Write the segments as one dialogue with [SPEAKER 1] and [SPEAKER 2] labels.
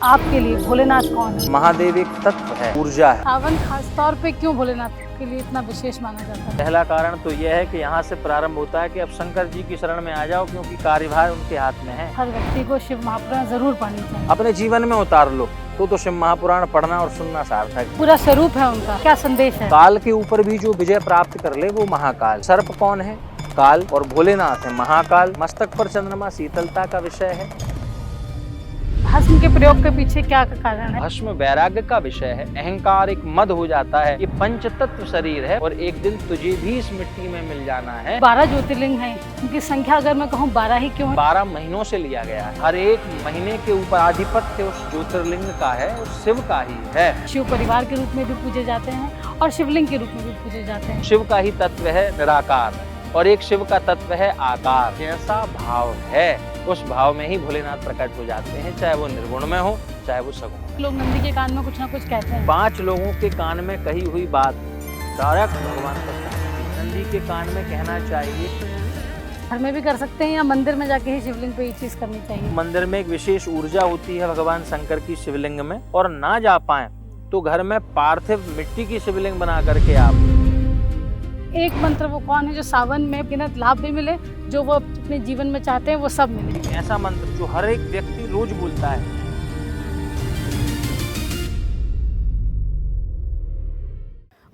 [SPEAKER 1] आपके लिए भोलेनाथ कौन है?
[SPEAKER 2] महादेव एक तत्व है, ऊर्जा है।
[SPEAKER 1] सावन खास तौर पे क्यों भोलेनाथ के लिए इतना विशेष माना जाता है?
[SPEAKER 2] पहला कारण तो यह है कि यहाँ से प्रारंभ होता है कि अब शंकर जी की शरण में आ जाओ, क्योंकि कार्यभार उनके हाथ में है।
[SPEAKER 1] हर व्यक्ति को शिव महापुराण जरूर पढ़नी चाहिए।
[SPEAKER 2] अपने जीवन में उतार लो तो शिव महापुराण पढ़ना और सुनना सार्थक है।
[SPEAKER 1] पूरा स्वरूप है उनका, क्या संदेश है?
[SPEAKER 2] काल के ऊपर भी जो विजय प्राप्त कर ले वो महाकाल। सर्प कौन है? काल। और भोलेनाथ है महाकाल। मस्तक पर चंद्रमा शीतलता का विषय है।
[SPEAKER 1] भस्म के प्रयोग के पीछे क्या कारण है?
[SPEAKER 2] भस्म वैराग्य का विषय है। अहंकार एक मद हो जाता है। ये पंच तत्व शरीर है और एक दिन तुझे भी इस मिट्टी में मिल जाना है।
[SPEAKER 1] 12 ज्योतिर्लिंग हैं, उनकी संख्या अगर मैं कहूँ 12 ही क्यों है?
[SPEAKER 2] 12 महीनों से लिया गया है। हर एक महीने के ऊपर आधिपत्य उस ज्योतिर्लिंग का है, उस शिव का ही है।
[SPEAKER 1] शिव परिवार के रूप में भी पूजे जाते हैं और शिवलिंग के रूप में भी पूजे जाते हैं।
[SPEAKER 2] शिव का ही तत्व है निराकार और एक शिव का तत्व है आकार। जैसा भाव है उस भाव में ही भोलेनाथ प्रकट हो जाते हैं, चाहे वो निर्गुण में हो चाहे वो सगुण।
[SPEAKER 1] लोग नंदी के कान में कुछ ना कुछ कहते हैं।
[SPEAKER 2] 5 लोगों के कान में कही हुई बात डायरेक्ट भगवान को नंदी के कान में कहना चाहिए।
[SPEAKER 1] घर में भी कर सकते हैं या मंदिर में जाके ही शिवलिंग पे ये चीज करनी चाहिए?
[SPEAKER 2] मंदिर में एक विशेष ऊर्जा होती है भगवान शंकर की शिवलिंग में, और ना जा पाए तो घर में पार्थिव मिट्टी की शिवलिंग बना करके आप।
[SPEAKER 1] एक मंत्र वो कौन है जो सावन में बिना लाभ भी मिले, जो वो अपने जीवन में चाहते हैं वो सब मिले?
[SPEAKER 2] ऐसा मंत्र जो हर एक व्यक्ति रोज बोलता है।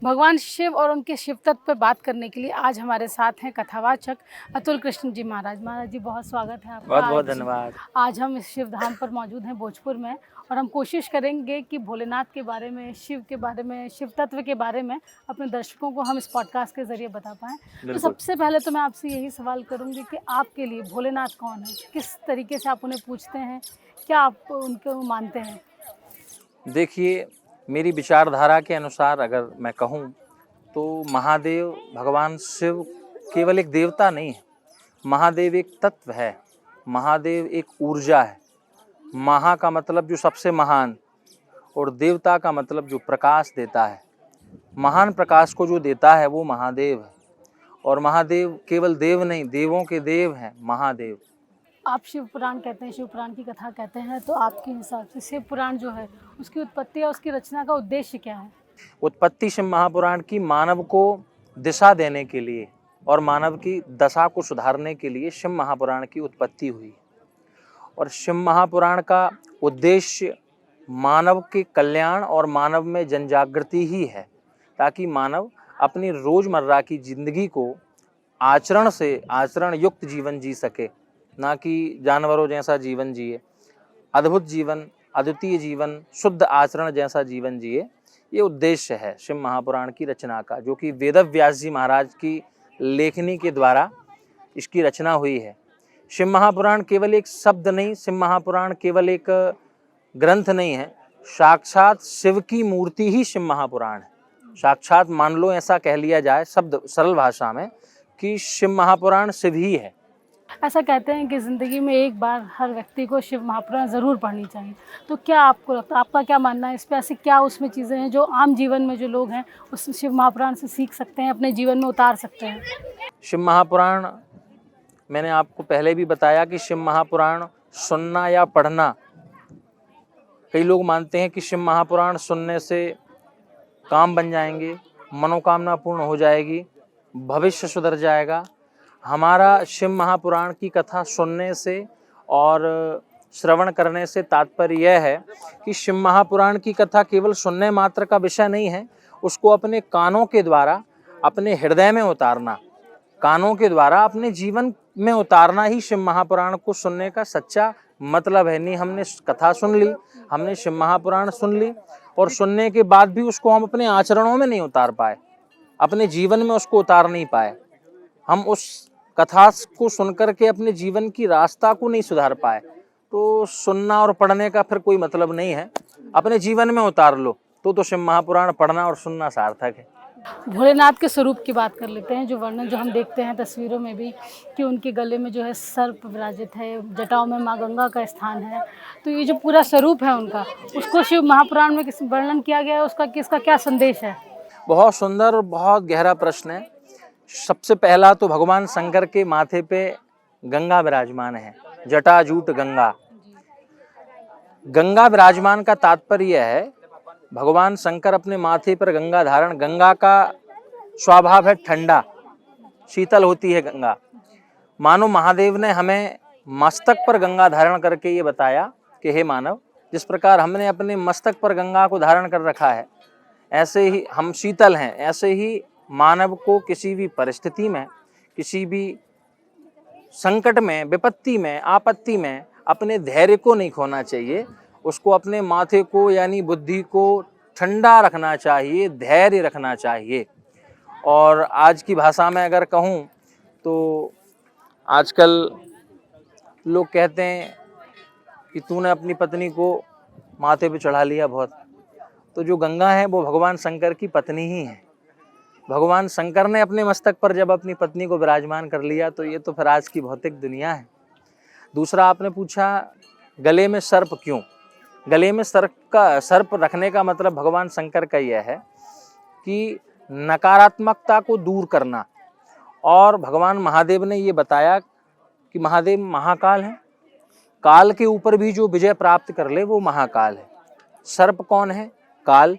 [SPEAKER 1] भगवान शिव और उनके शिव तत्व पर बात करने के लिए आज हमारे साथ हैं कथावाचक अतुल कृष्ण जी महाराज। महाराज जी बहुत स्वागत है आपका।
[SPEAKER 2] बहुत बहुत धन्यवाद।
[SPEAKER 1] आज हम इस शिव धाम पर मौजूद हैं भोजपुर में, और हम कोशिश करेंगे कि भोलेनाथ के बारे में, शिव के बारे में, शिव तत्व के बारे में अपने दर्शकों को हम इस पॉडकास्ट के जरिए बता पाएँ। तो सबसे पहले तो मैं आपसे यही सवाल करूँगी कि आपके लिए भोलेनाथ कौन है? किस तरीके से आप उन्हें पूछते हैं? क्या आप उनको मानते हैं?
[SPEAKER 2] देखिए, मेरी विचारधारा के अनुसार अगर मैं कहूँ तो महादेव भगवान शिव केवल एक देवता नहीं है। महादेव एक तत्व है। महादेव एक ऊर्जा है। महा का मतलब जो सबसे महान, और देवता का मतलब जो प्रकाश देता है। महान प्रकाश को जो देता है वो महादेव है। और महादेव केवल देव नहीं, देवों के देव हैं महादेव।
[SPEAKER 1] आप शिव पुराण कहते हैं, शिव पुराण की कथा कहते हैं, तो आपके हिसाब से शिव पुराण जो है उसकी उत्पत्ति या उसकी रचना का उद्देश्य क्या है?
[SPEAKER 2] उत्पत्ति शिव महापुराण की मानव को दिशा देने के लिए और मानव की दशा को सुधारने के लिए शिव महापुराण की उत्पत्ति हुई। और शिव महापुराण का उद्देश्य मानव के कल्याण और मानव में जनजागृति ही है, ताकि मानव अपनी रोजमर्रा की जिंदगी को आचरण युक्त जीवन जी सके, ना कि जानवरों जैसा जीवन जिए। अद्भुत जीवन, अद्वितीय जीवन, शुद्ध आचरण जैसा जीवन जिए, ये उद्देश्य है शिव महापुराण की रचना का, जो कि वेदव्यास जी महाराज की लेखनी के द्वारा इसकी रचना हुई है। शिव महापुराण केवल एक शब्द नहीं, शिव महापुराण केवल एक ग्रंथ नहीं है, साक्षात शिव की मूर्ति ही शिव महापुराण है। साक्षात मान लो, ऐसा कह लिया जाए शब्द सरल भाषा में, कि शिव महापुराण शिव ही है।
[SPEAKER 1] ऐसा कहते हैं कि ज़िंदगी में एक बार हर व्यक्ति को शिव महापुराण ज़रूर पढ़नी चाहिए। तो क्या आपको लगता है, आपका क्या मानना है इस पर? ऐसी क्या उसमें चीज़ें हैं जो आम जीवन में जो लोग हैं उस शिव महापुराण से सीख सकते हैं, अपने जीवन में उतार सकते हैं?
[SPEAKER 2] शिव महापुराण, मैंने आपको पहले भी बताया कि शिव महापुराण सुनना या पढ़ना, कई लोग मानते हैं कि शिव महापुराण सुनने से काम बन जाएंगे, मनोकामना पूर्ण हो जाएगी, भविष्य सुधर जाएगा। हमारा शिव महापुराण की कथा सुनने से और श्रवण करने से तात्पर्य यह है कि शिव महापुराण की कथा केवल सुनने मात्र का विषय नहीं है, उसको अपने कानों के द्वारा अपने हृदय में उतारना, कानों के द्वारा अपने जीवन में उतारना ही शिव महापुराण को सुनने का सच्चा मतलब है। नहीं, हमने कथा सुन ली, हमने शिव महापुराण सुन ली, और सुनने के बाद भी उसको हम अपने आचरणों में नहीं उतार पाए, अपने जीवन में उसको उतार नहीं पाए, हम उस कथा को सुनकर के अपने जीवन की रास्ता को नहीं सुधार पाए, तो सुनना और पढ़ने का फिर कोई मतलब नहीं है। अपने जीवन में उतार लो तो शिव महापुराण पढ़ना और सुनना सार्थक है।
[SPEAKER 1] भोलेनाथ के स्वरूप की बात कर लेते हैं, जो वर्णन जो हम देखते हैं तस्वीरों में भी, कि उनके गले में जो है सर्प विराजित है, जटाओं में माँ गंगा का स्थान है, तो ये जो पूरा स्वरूप है उनका, उसको शिव महापुराण में किस वर्णन किया गया है, उसका किसका क्या संदेश है?
[SPEAKER 2] बहुत सुंदर और बहुत गहरा प्रश्न है। सबसे पहला तो भगवान शंकर के माथे पे गंगा विराजमान है, जटाजूट गंगा। गंगा विराजमान का तात्पर्य है भगवान शंकर अपने माथे पर गंगा धारण, गंगा का स्वभाव है ठंडा, शीतल होती है गंगा। मानो महादेव ने हमें मस्तक पर गंगा धारण करके ये बताया कि हे मानव, जिस प्रकार हमने अपने मस्तक पर गंगा को धारण कर रखा है, ऐसे ही हम शीतल हैं, ऐसे ही मानव को किसी भी परिस्थिति में, किसी भी संकट में, विपत्ति में, आपत्ति में अपने धैर्य को नहीं खोना चाहिए। उसको अपने माथे को यानी बुद्धि को ठंडा रखना चाहिए, धैर्य रखना चाहिए। और आज की भाषा में अगर कहूँ तो आजकल लोग कहते हैं कि तूने अपनी पत्नी को माथे पे चढ़ा लिया बहुत। तो जो गंगा है वो भगवान शंकर की पत्नी ही है। भगवान शंकर ने अपने मस्तक पर जब अपनी पत्नी को विराजमान कर लिया तो ये तो फिर आज की भौतिक दुनिया है। दूसरा आपने पूछा गले में सर्प क्यों? गले में सर्प रखने का मतलब भगवान शंकर का यह है कि नकारात्मकता को दूर करना। और भगवान महादेव ने ये बताया कि महादेव महाकाल है, काल के ऊपर भी जो विजय प्राप्त कर ले वो महाकाल है। सर्प कौन है? काल।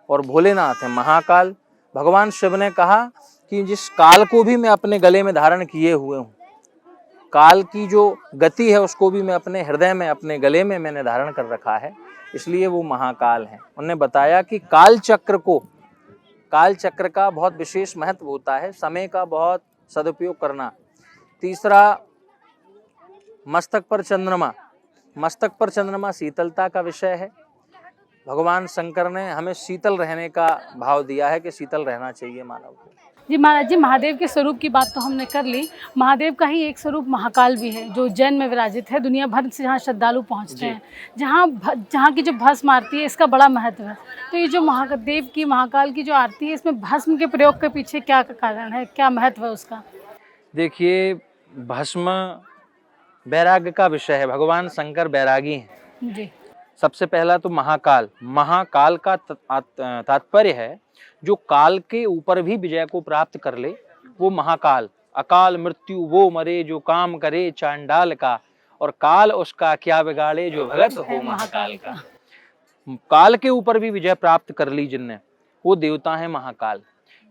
[SPEAKER 2] और भोलेनाथ है महाकाल। भगवान शिव ने कहा कि जिस काल को भी मैं अपने गले में धारण किए हुए हूँ, काल की जो गति है उसको भी मैं अपने हृदय में, अपने गले में मैंने धारण कर रखा है, इसलिए वो महाकाल है। उन्होंने बताया कि काल चक्र का बहुत विशेष महत्व होता है, समय का बहुत सदुपयोग करना। तीसरा मस्तक पर चंद्रमा शीतलता का विषय है। भगवान शंकर ने हमें शीतल रहने का भाव दिया है कि शीतल रहना चाहिए मानव को।
[SPEAKER 1] जी महाराज जी, महादेव के स्वरूप की बात तो हमने कर ली। महादेव का ही एक स्वरूप महाकाल भी है जो उज्जैन में विराजित है। दुनिया भर से जहाँ श्रद्धालु पहुँचते हैं, जहाँ की जो भस्म आरती है इसका बड़ा महत्व है। तो ये जो महादेव की, महाकाल की जो आरती है, इसमें भस्म के प्रयोग के पीछे क्या कारण है, क्या महत्व है उसका?
[SPEAKER 2] देखिए, भस्म वैराग्य का विषय है। भगवान शंकर वैरागी हैं
[SPEAKER 1] जी।
[SPEAKER 2] सबसे पहला तो महाकाल का तात्पर्य है जो काल के ऊपर भी विजय को प्राप्त कर ले वो महाकाल। अकाल मृत्यु वो मरे जो काम करे चांडाल का, और काल उसका क्या बिगाड़े जो भगत हो महाकाल का। काल के ऊपर भी विजय प्राप्त कर ली जिनने, वो देवता है महाकाल।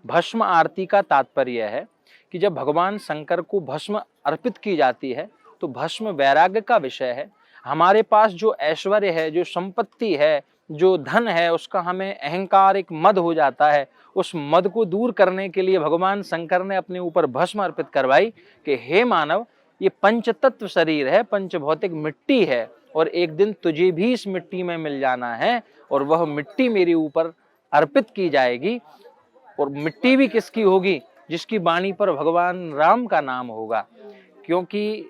[SPEAKER 2] भस्म आरती का तात्पर्य है कि जब भगवान शंकर को भस्म अर्पित की जाती है तो भस्म वैराग्य का विषय है। हमारे पास जो ऐश्वर्य है, जो संपत्ति है, जो धन है, उसका हमें अहंकार, एक मद हो जाता है। उस मद को दूर करने के लिए भगवान शंकर ने अपने ऊपर भस्म अर्पित करवाई कि हे मानव, ये पंचतत्व शरीर है, पंचभौतिक मिट्टी है, और एक दिन तुझे भी इस मिट्टी में मिल जाना है, और वह मिट्टी मेरे ऊपर अर्पित की जाएगी। और मिट्टी भी किसकी होगी? जिसकी वाणी पर भगवान राम का नाम होगा, क्योंकि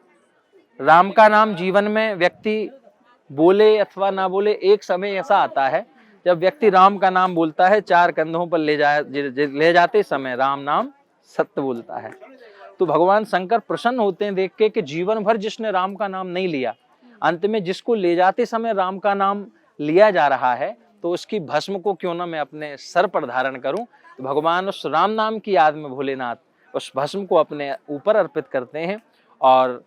[SPEAKER 2] राम का नाम जीवन में व्यक्ति बोले अथवा ना बोले, एक समय ऐसा आता है जब व्यक्ति राम का नाम बोलता है, चार कंधों पर ले जाते समय राम नाम सत्य बोलता है। तो भगवान शंकर प्रसन्न होते हैं देख के कि जीवन भर जिसने राम का नाम नहीं लिया, अंत में जिसको ले जाते समय राम का नाम लिया जा रहा है, तो उसकी भस्म को क्यों ना मैं अपने सर पर धारण करूं। तो भगवान उस राम नाम की याद में भोलेनाथ उस भस्म को अपने ऊपर अर्पित करते हैं, और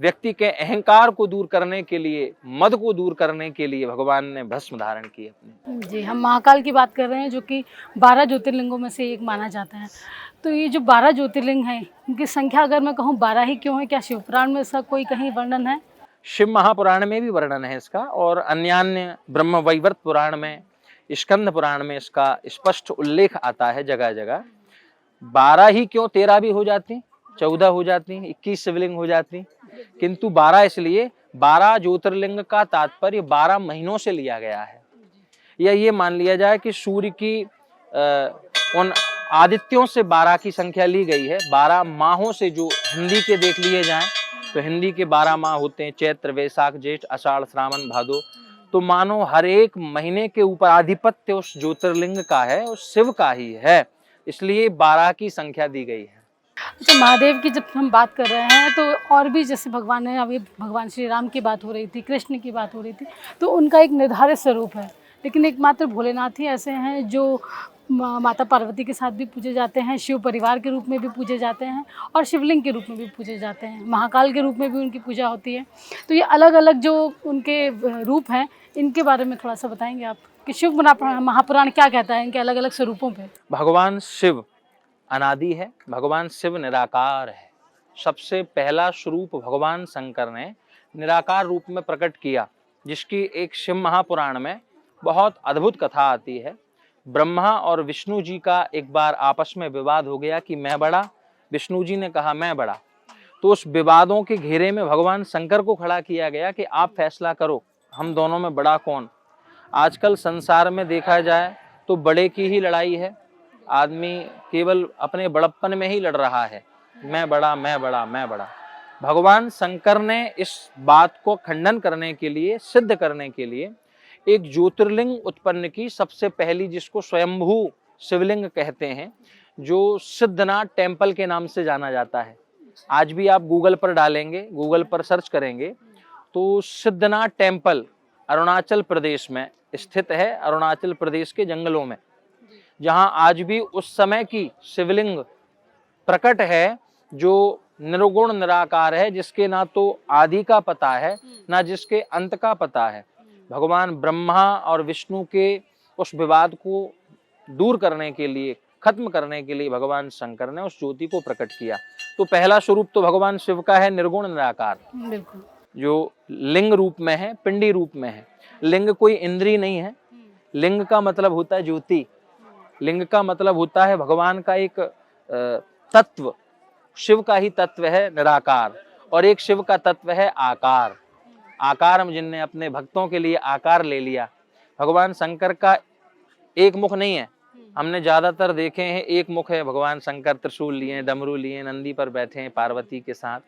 [SPEAKER 2] व्यक्ति के अहंकार को दूर करने के लिए, मद को दूर करने के लिए भगवान ने भस्म धारण की अपने।
[SPEAKER 1] जी, हम महाकाल की बात कर रहे हैं जो कि 12 ज्योतिर्लिंगों में से एक माना जाता है। तो ये जो 12 ज्योतिर्लिंग हैं, उनकी संख्या अगर मैं कहूँ 12 ही क्यों है? क्या शिवपुराण में इसका कोई कहीं वर्णन है?
[SPEAKER 2] शिव महापुराण में भी वर्णन है इसका, और अन्यान्य ब्रह्म वैवर्त पुराण में, स्कंद पुराण में इसका स्पष्ट उल्लेख आता है जगह जगह। 12 ही क्यों? 13 भी हो जाती, 14 हो जाती, 21 शिवलिंग हो जाती, किंतु 12 इसलिए 12 ज्योतिर्लिंग का तात्पर्य 12 महीनों से लिया गया है। या ये मान लिया जाए कि सूर्य की उन आदित्यों से 12 की संख्या ली गई है। 12 माहों से जो हिंदी के देख लिए जाएं तो हिंदी के 12 माह होते हैं, चैत्र वैशाख जेठ आषाढ़ श्रावण भादो। तो मानो हर एक महीने के ऊपर आधिपत्य उस ज्योतिर्लिंग का है, उस शिव का ही है, इसलिए 12 की संख्या दी गई है।
[SPEAKER 1] अच्छा, महादेव की जब हम बात कर रहे हैं तो और भी जैसे अभी भगवान श्री राम की बात हो रही थी, कृष्ण की बात हो रही थी, तो उनका एक निर्धारित स्वरूप है लेकिन एकमात्र भोलेनाथ ही ऐसे हैं जो माता पार्वती के साथ भी पूजे जाते हैं, शिव परिवार के रूप में भी पूजे जाते हैं और शिवलिंग के रूप में भी पूजे जाते हैं, महाकाल के रूप में भी उनकी पूजा होती है। तो ये अलग अलग जो उनके रूप हैं, इनके बारे में थोड़ा सा बताएंगे आप कि शिव महापुराण क्या कहता है इनके अलग अलग स्वरूपों पे?
[SPEAKER 2] भगवान शिव अनादि है, भगवान शिव निराकार है। सबसे पहला स्वरूप भगवान शंकर ने निराकार रूप में प्रकट किया, जिसकी एक शिव महापुराण में बहुत अद्भुत कथा आती है। ब्रह्मा और विष्णु जी का एक बार आपस में विवाद हो गया कि मैं बड़ा, विष्णु जी ने कहा मैं बड़ा। तो उस विवादों के घेरे में भगवान शंकर को खड़ा किया गया कि आप फैसला करो, हम दोनों में बड़ा कौन। आजकल संसार में देखा जाए तो बड़े की ही लड़ाई है, आदमी केवल अपने बड़प्पन में ही लड़ रहा है, मैं बड़ा मैं बड़ा मैं बड़ा। भगवान शंकर ने इस बात को खंडन करने के लिए, सिद्ध करने के लिए एक ज्योतिर्लिंग उत्पन्न की, सबसे पहली, जिसको स्वयंभू शिवलिंग कहते हैं, जो सिद्धनाथ टेम्पल के नाम से जाना जाता है। आज भी आप गूगल पर डालेंगे, गूगल पर सर्च करेंगे तो सिद्धनाथ टेम्पल अरुणाचल प्रदेश में स्थित है, अरुणाचल प्रदेश के जंगलों में, जहां आज भी उस समय की शिवलिंग प्रकट है, जो निर्गुण निराकार है, जिसके ना तो आदि का पता है ना जिसके अंत का पता है। भगवान ब्रह्मा और विष्णु के उस विवाद को दूर करने के लिए, खत्म करने के लिए भगवान शंकर ने उस ज्योति को प्रकट किया। तो पहला स्वरूप तो भगवान शिव का है निर्गुण निराकार,
[SPEAKER 1] बिल्कुल,
[SPEAKER 2] जो लिंग रूप में है, पिंडी रूप में है। लिंग कोई इंद्री नहीं है, लिंग का मतलब होता है ज्योति, लिंग का मतलब होता है भगवान का एक तत्व। शिव का ही तत्व है निराकार, और एक शिव का तत्व है आकार। आकार में जिनने अपने भक्तों के लिए आकार ले लिया। भगवान शंकर का एक मुख नहीं है, हमने ज्यादातर देखे हैं एक मुख है भगवान शंकर, त्रिशूल लिए, डमरू लिए, नंदी पर बैठे हैं, पार्वती के साथ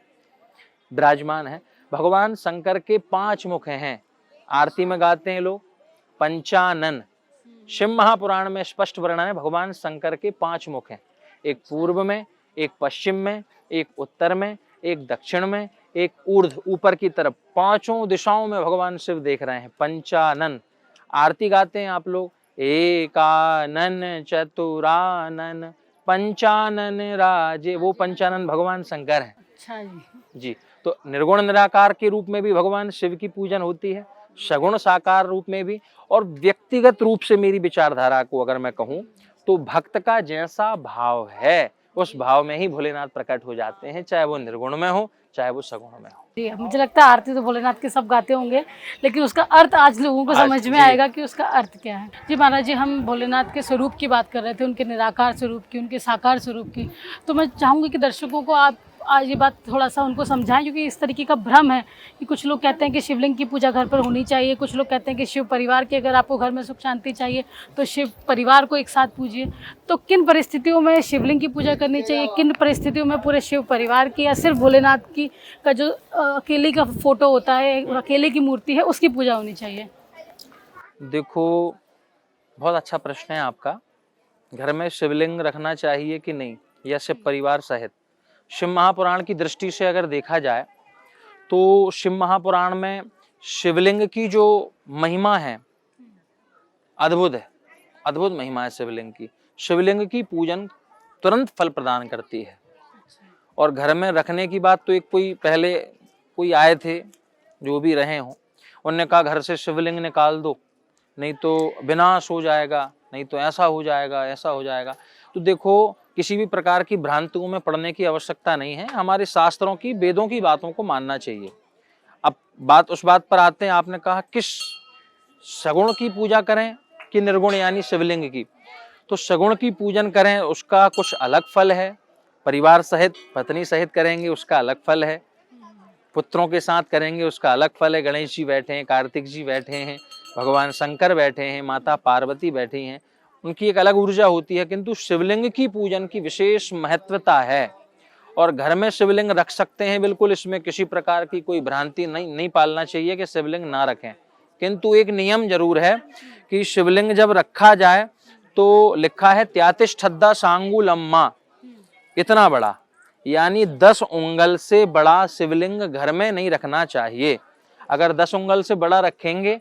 [SPEAKER 2] विराजमान है। भगवान शंकर के 5 मुख हैं, आरती में गाते हैं लोग पंचानन। शिव महापुराण में स्पष्ट वर्णन है भगवान शंकर के 5 मुख हैं, एक पूर्व में, एक पश्चिम में, एक उत्तर में, एक दक्षिण में, एक ऊर्ध्व ऊपर की तरफ, 5 दिशाओं में भगवान शिव देख रहे हैं। पंचानन आरती गाते हैं आप लोग, एकानन चतुरानन पंचानन राजे, वो पंचानन भगवान शंकर हैं।
[SPEAKER 1] अच्छा
[SPEAKER 2] जी। तो निर्गुण निराकार के रूप में भी भगवान शिव की पूजन होती है, सगुण साकार रूप में भी, और व्यक्तिगत रूप से मेरी विचारधारा को अगर मैं कहूं तो भक्त का जैसा भाव है उस भाव में ही भोलेनाथ प्रकट हो जाते हैं, चाहे वो निर्गुण में हो चाहे वो सगुण में हो।
[SPEAKER 1] जी, मुझे लगता है आरती तो भोलेनाथ के सब गाते होंगे, लेकिन उसका अर्थ आज लोगों को समझ में आएगा कि उसका अर्थ क्या है। जी महाराज जी, हम भोलेनाथ के स्वरूप की बात कर रहे थे, उनके निराकार स्वरूप की, उनके साकार स्वरूप की। तो मैं चाहूँगी कि दर्शकों को आप आज ये बात थोड़ा सा उनको समझाएं, क्योंकि इस तरीके का भ्रम है कि कुछ लोग कहते हैं कि शिवलिंग की पूजा घर पर होनी चाहिए, कुछ लोग कहते हैं कि शिव परिवार की, अगर आपको घर में सुख शांति चाहिए तो शिव परिवार को एक साथ पूजिए। तो किन परिस्थितियों में शिवलिंग की पूजा करनी चाहिए, किन परिस्थितियों में पूरे शिव परिवार की, या सिर्फ भोलेनाथ की का जो अकेले का फोटो होता है, अकेले की मूर्ति है, उसकी पूजा होनी चाहिए?
[SPEAKER 2] देखो, बहुत अच्छा प्रश्न है आपका। घर में शिवलिंग रखना चाहिए कि नहीं, या सिर्फ परिवार सहित? शिव महापुराण की दृष्टि से अगर देखा जाए तो शिव महापुराण में शिवलिंग की जो महिमा है अद्भुत है, अद्भुत महिमा है शिवलिंग की। शिवलिंग की पूजन तुरंत फल प्रदान करती है। और घर में रखने की बात तो एक पहले कोई आए थे जो भी रहे हों, उन्होंने कहा घर से शिवलिंग निकाल दो, नहीं तो विनाश हो जाएगा, नहीं तो ऐसा हो जाएगा, ऐसा हो जाएगा। तो देखो, किसी भी प्रकार की भ्रांतियों में पड़ने की आवश्यकता नहीं है, हमारे शास्त्रों की, वेदों की बातों को मानना चाहिए। अब बात उस बात पर आते हैं, आपने कहा किस सगुण की पूजा करें कि निर्गुण यानी शिवलिंग की। तो सगुण की पूजन करें उसका कुछ अलग फल है, परिवार सहित, पत्नी सहित करेंगे उसका अलग फल है, पुत्रों के साथ करेंगे उसका अलग फल है। गणेश जी बैठे हैं, कार्तिक जी बैठे हैं, भगवान शंकर बैठे हैं, माता पार्वती बैठी हैं, उनकी एक अलग ऊर्जा होती है। किंतु शिवलिंग की पूजन की विशेष महत्वता है, और घर में शिवलिंग रख सकते हैं बिल्कुल, इसमें किसी प्रकार की कोई भ्रांति नहीं पालना चाहिए कि शिवलिंग ना रखें। किंतु एक नियम जरूर है कि शिवलिंग जब रखा जाए तो लिखा है त्यातिष्ठद्दा सांगुलम्मा, इतना बड़ा, यानी 10 उंगल से बड़ा शिवलिंग घर में नहीं रखना चाहिए। अगर 10 उंगल से बड़ा रखेंगे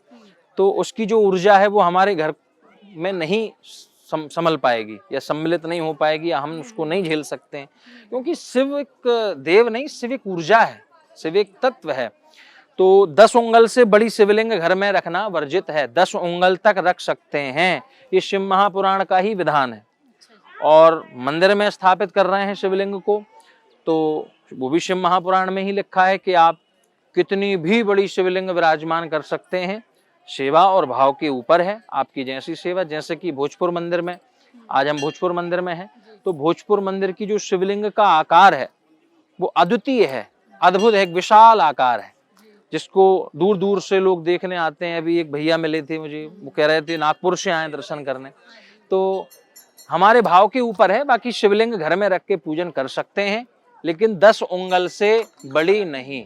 [SPEAKER 2] तो उसकी जो ऊर्जा है वो हमारे घर में नहीं संभल पाएगी या सम्मिलित नहीं हो पाएगी, या हम उसको नहीं झेल सकते हैं, क्योंकि शिव एक देव नहीं, शिव एक ऊर्जा है, शिव एक तत्व है। तो 10 उंगल से बड़ी शिवलिंग घर में रखना वर्जित है, 10 उंगल तक रख सकते हैं, ये शिव महापुराण का ही विधान है। और मंदिर में स्थापित कर रहे हैं शिवलिंग को, तो वो भी शिव महापुराण में ही लिखा है कि आप कितनी भी बड़ी शिवलिंग विराजमान कर सकते हैं, सेवा और भाव के ऊपर है, आपकी जैसी सेवा। जैसे कि भोजपुर मंदिर में, आज हम भोजपुर मंदिर में हैं, तो भोजपुर मंदिर की जो शिवलिंग का आकार है वो अद्वितीय है, अद्भुत है, एक विशाल आकार है, जिसको दूर दूर से लोग देखने आते हैं। अभी एक भैया मिले थे मुझे, वो कह रहे थे नागपुर से आए दर्शन करने। तो हमारे भाव के ऊपर है, बाकी शिवलिंग घर में रख के पूजन कर सकते हैं, लेकिन 10 उंगल से बड़ी नहीं।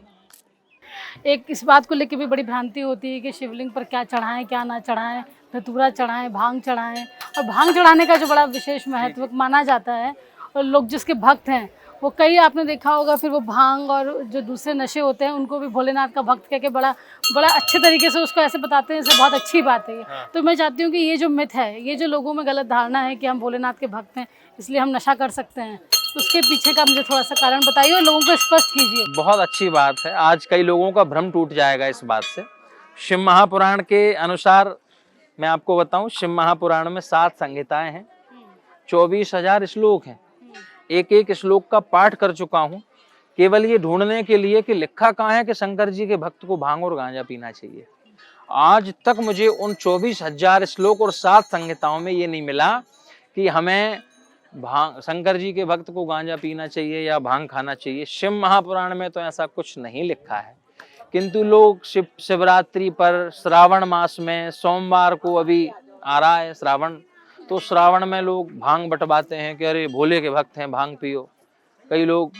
[SPEAKER 1] एक इस बात को लेकर भी बड़ी भ्रांति होती है कि शिवलिंग पर क्या चढ़ाएं क्या ना चढ़ाएं, धतूरा चढ़ाएं, भांग चढ़ाएं, और भांग चढ़ाने का जो बड़ा विशेष महत्व माना जाता है, और लोग जिसके भक्त हैं वो कई आपने देखा होगा, फिर वो भांग और जो दूसरे नशे होते हैं उनको भी भोलेनाथ का भक्त कह के बड़ा बड़ा अच्छे तरीके से उसको ऐसे बताते हैं, जैसे बहुत अच्छी बात है ये। तो मैं चाहती हूँ कि ये जो मिथ है, ये जो लोगों में गलत धारणा है कि हम भोलेनाथ के भक्त हैं इसलिए हम नशा कर सकते हैं, उसके पीछे का मुझे थोड़ा सा कारण बताइए और लोगों को स्पष्ट कीजिए।
[SPEAKER 2] बहुत अच्छी बात है, आज कई लोगों का भ्रम टूट जाएगा इस बात से। शिव महापुराण के अनुसार मैं आपको बताऊं, शिव महापुराण में 7 संहिताएं हैं, 24,000 श्लोक हैं, एक एक श्लोक का पाठ कर चुका हूं, केवल ये ढूंढने के लिए कि लिखा कहाँ है कि शंकर जी के भक्त को भांग और गांजा पीना चाहिए। आज तक मुझे उन 24,000 श्लोक और 7 संहिताओं में ये नहीं मिला कि हमें भांग, शंकर जी के भक्त को गांजा पीना चाहिए या भांग खाना चाहिए। शिव महापुराण में तो ऐसा कुछ नहीं लिखा है, किंतु लोग शिवरात्रि पर श्रावण मास में सोमवार को अभी आ रहा है श्रावण, तो श्रावण में लोग भांग बटवाते हैं कि अरे भोले के भक्त हैं भांग पियो। कई लोग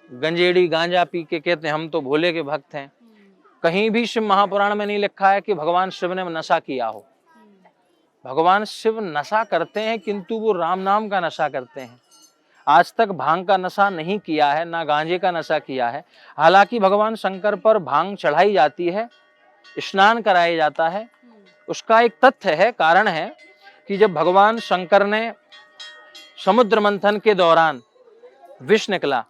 [SPEAKER 2] गंजेड़ी गांजा पी के कहते हैं हम तो भोले के भक्त हैं। कहीं भी शिव महापुराण में नहीं लिखा है कि भगवान शिव ने नशा किया हो। भगवान शिव नशा करते हैं, किंतु वो राम नाम का नशा करते हैं। आज तक भांग का नशा नहीं किया है, ना गांजे का नशा किया है। हालांकि भगवान शंकर पर भांग चढ़ाई जाती है, स्नान कराया जाता है। उसका एक तथ्य है, कारण है कि जब भगवान शंकर ने समुद्र मंथन के दौरान विष निकला,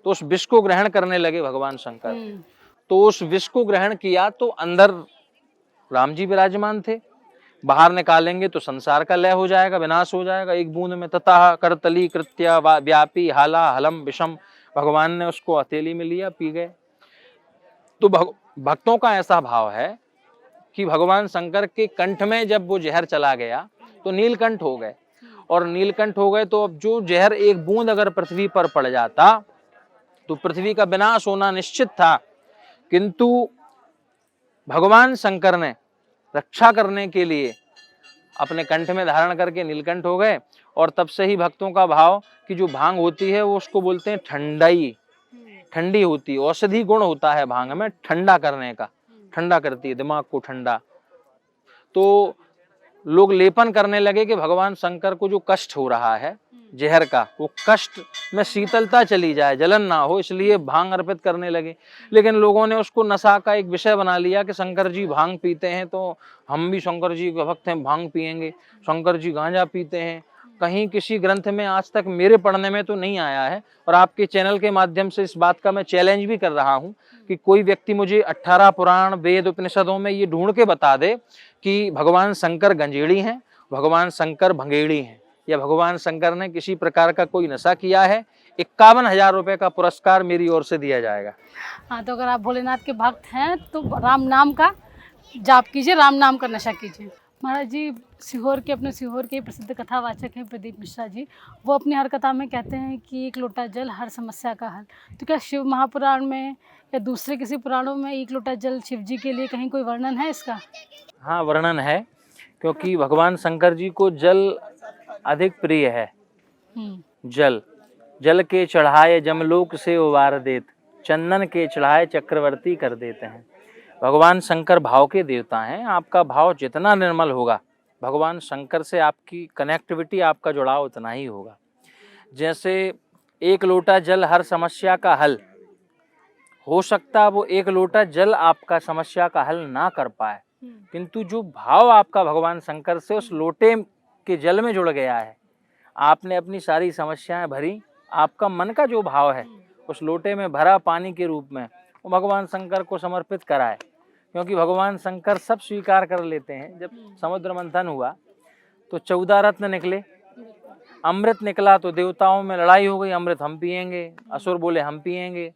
[SPEAKER 2] तो उस विष को ग्रहण करने लगे भगवान शंकर। तो उस विष को ग्रहण किया तो अंदर राम जी विराजमान थे, बाहर निकालेंगे तो संसार का लय हो जाएगा, विनाश हो जाएगा एक बूंद में। ततः करतली कृत्या व्यापी हाला हलम विषम, भगवान ने उसको हथेली में लिया, पी गए। तो भक्तों का ऐसा भाव है कि भगवान शंकर के कंठ में जब वो जहर चला गया तो नीलकंठ हो गए, और नीलकंठ हो गए तो अब जो जहर एक बूंद अगर पृथ्वी पर पड़ जाता तो पृथ्वी का विनाश होना निश्चित था। किंतु भगवान शंकर ने रक्षा करने के लिए अपने कंठ में धारण करके नीलकंठ हो गए, और तब से ही भक्तों का भाव कि जो भांग होती है वो उसको बोलते हैं ठंडाई, ठंडी होती है, औषधि गुण होता है भांग में ठंडा करने का, ठंडा करती है दिमाग को ठंडा। तो लोग लेपन करने लगे कि भगवान शंकर को जो कष्ट हो रहा है जहर का, वो कष्ट में शीतलता चली जाए, जलन ना हो, इसलिए भांग अर्पित करने लगे। लेकिन लोगों ने उसको नशा का एक विषय बना लिया कि शंकर जी भांग पीते हैं तो हम भी शंकर जी के भक्त हैं, भांग पिएंगे। शंकर जी गांजा पीते हैं, कहीं किसी ग्रंथ में आज तक मेरे पढ़ने में तो नहीं आया है, और आपके चैनल के माध्यम से इस बात का मैं चैलेंज भी कर रहा हूं कि कोई व्यक्ति मुझे 18 पुराण वेद उपनिषदों में ये ढूंढ के बता दे कि भगवान शंकर गंजेड़ी हैं, भगवान शंकर भंगेड़ी हैं, या भगवान शंकर ने किसी प्रकार का कोई नशा किया है। 51,000 रुपए का पुरस्कार मेरी ओर से दिया जाएगा।
[SPEAKER 1] हाँ, तो अगर आप भोलेनाथ के भक्त हैं तो राम नाम का जाप कीजिए, राम नाम का नशा कीजिए। महाराज जी सीहोर के प्रसिद्ध कथावाचक हैं प्रदीप मिश्रा जी, वो अपनी हर कथा में कहते हैं कि एक लोटा जल हर समस्या का हल। तो क्या शिव महापुराण में या दूसरे किसी पुराणों में एक लोटा जल शिव जी के लिए कहीं कोई वर्णन है इसका? हाँ,
[SPEAKER 2] वर्णन है, क्योंकि भगवान शंकर जी को जल अधिक प्रिय है। जल जल के चढ़ाए जमलोक से उबार देत, चंदन के चढ़ाए चक्रवर्ती कर देते हैं। भगवान शंकर भाव के देवता हैं। आपका भाव जितना निर्मल होगा, भगवान शंकर से आपकी कनेक्टिविटी, आपका जुड़ाव उतना ही होगा। जैसे एक लोटा जल हर समस्या का हल, हो सकता वो एक लोटा जल आपका समस्या का हल ना कर पाए, किंतु जो भाव आपका भगवान शंकर से उस लोटे के जल में जुड़ गया है, आपने अपनी सारी समस्याएं भरी, आपका मन का जो भाव है उस लोटे में भरा पानी के रूप में वो भगवान शंकर को समर्पित करा है। क्योंकि भगवान शंकर सब स्वीकार कर लेते हैं। जब समुद्र मंथन हुआ तो 14 रत्न निकले, अमृत निकला तो देवताओं में लड़ाई हो गई, अमृत हम पिएंगे, असुर बोले हम पिएंगे।